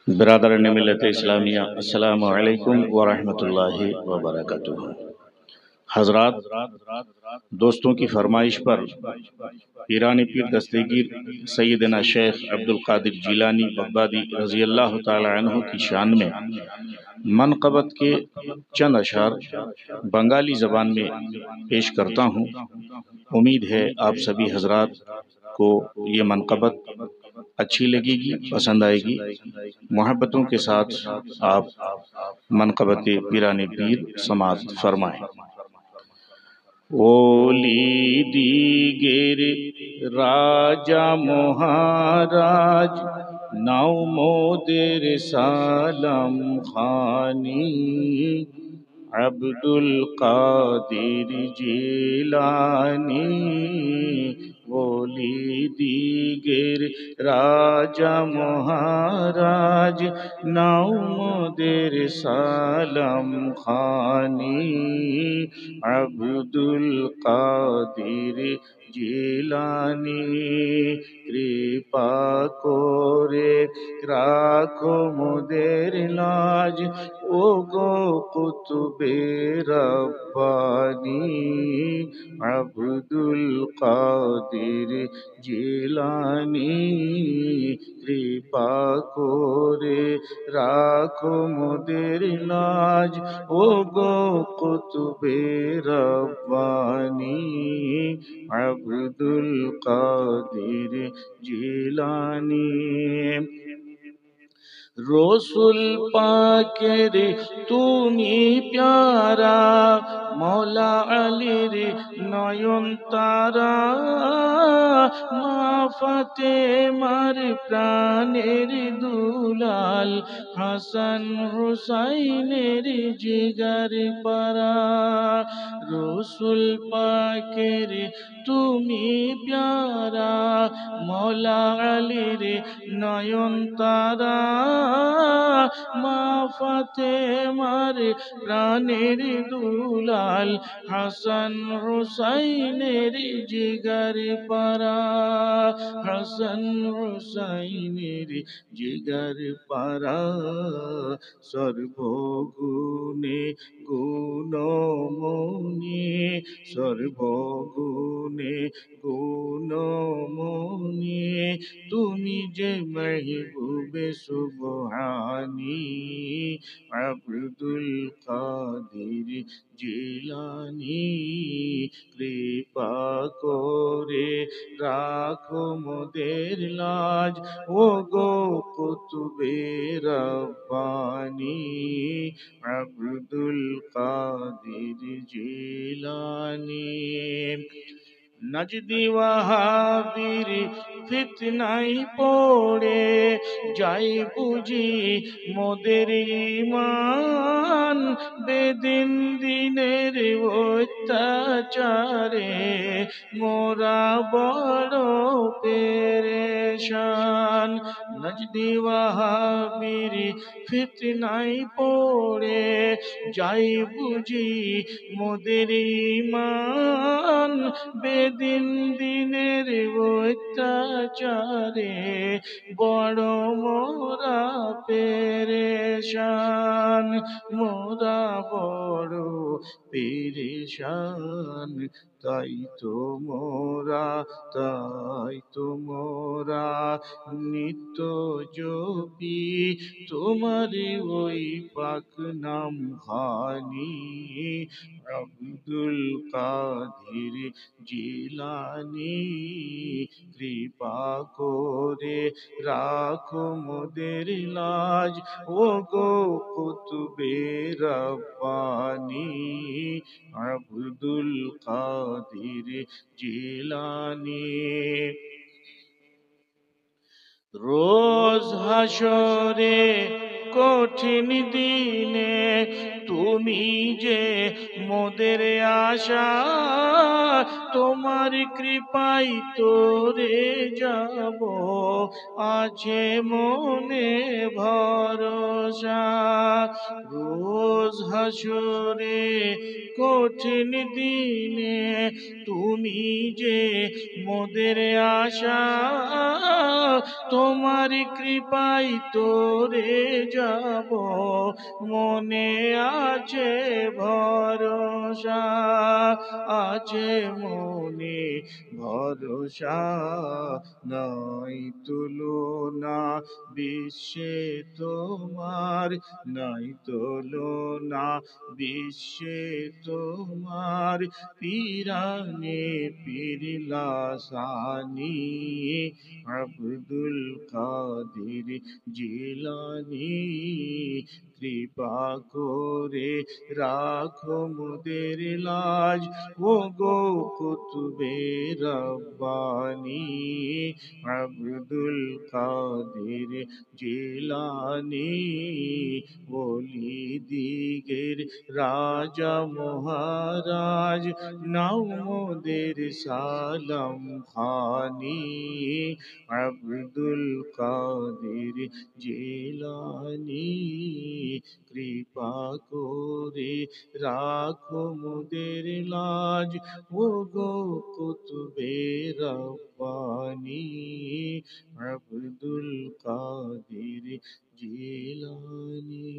बिरादरान मिल्लत इस्लामिया अस्सलामु अलैकुम व रहमतुल्लाहि व बरकातुहू। हजरात, दोस्तों की फरमाइश पर ईरानी पीर दस्तगीर सैयदना शेख अब्दुल कादिर जिलानी बगदादी रज़ी अल्लाह ताला अन्हु की शान में मनक़बत के चंद अशार बंगाली ज़बान में पेश करता हूँ। उम्मीद है आप सभी हजरात को ये मनक़बत अच्छी लगेगी, पसंद आएगी। मोहब्बतों के साथ आप मनक़बत पीराने पीर समाअत फरमाएं। ओली दीगर राजा महाराज नाव मोदेर सालम खानी अब्दुल कादिर जिलानी। ओली दीगर राजा महाराज नाव मोदेर सालम खानी अब्दुल कादिर जिलानी। कृपा करे राखो मोদের लाज ও গো কুতুবে রব্বানি আব্দুল কাদির জিলানি। কৃপা করে রাখো মোদের লাজ ও গো কুতুবে রব্বানি আব্দুল কাদির জিলানি। রসুল পাকের তুমি প্যারা মৌলা আলীর নয়ন তারা মা ফাতেমার প্রাণের দুলাল হাসান হুসাইনের জিগার পারা। রসুল পাকের তুমি প্যারা মৌলা আলীর নয়ন তারা মা ফাতেমার প্রাণের দুলাল হাসান হুসাইনের জিগার পারা। হাসান হুসাইনের জিগার পারা। সর্বগুণে গুণমণি সর্বগুণে গুণমণি তুমি যে महबूबे सुबहानी अब्दुल कादिर जिलानी। कृपा करे राखो मोদের लाज ও গো কুতুবে রব্বানি আব্দুল কাদির জিলানি। নজদি ওয়াহাবীর ফিতনায় পড়ে যাই বুঝি মোদের ঈমান বেদিন দিনের অত্যাচারে মোরা বড় পেরেশান। নজদি ওয়াহাবীর ফিতনায় পড়ে যাই বুঝি মোদের ঈমান বেদিন দিনের অত্যাচারে বড় মোরা পেরেশান। মোরা বড় পেরেশান। তাই তো মোরা নিত্য জপি তোমার ওই পাক নাম খানি আব্দুল কাদির জিলানি। কৃপা করে রাখো মোদের লাজ ও গো কুতুবে রব্বানি আব্দুল কাদির জিলানি। রোজ হাসরে কঠিন দিনে তুমি যে মোদের আশা তোমার কৃপায় তোরে যাব, আছে মনে ভরসা। রোজ হাসরে কঠিন দিনে তুমি যে মোদের আশা, তোমার কৃপায় তোরে যাব, মনে আছে ভরসা, আছে মনে ভরসা। নাই তুলনা বিশ্বে তোমার, নাই তুলনা বিশ্বে তোমার, পীরানে পীর লাসানি আব্দুল কাদের জিলানী। কৃপা করে রাখো মোদের লাজ, ও গো কুতুবে রব্বানি আব্দুল কাদের জিলানী। ওলি দিগের রাজা মহারাজ, নাও মোদের সালাম খানি আব্দুল কাদের জিলানী। কৃপা করে রাখো মোদের লাজ, ও গো কুতুবে রব্বানি আব্দুল কাদের জিলানী।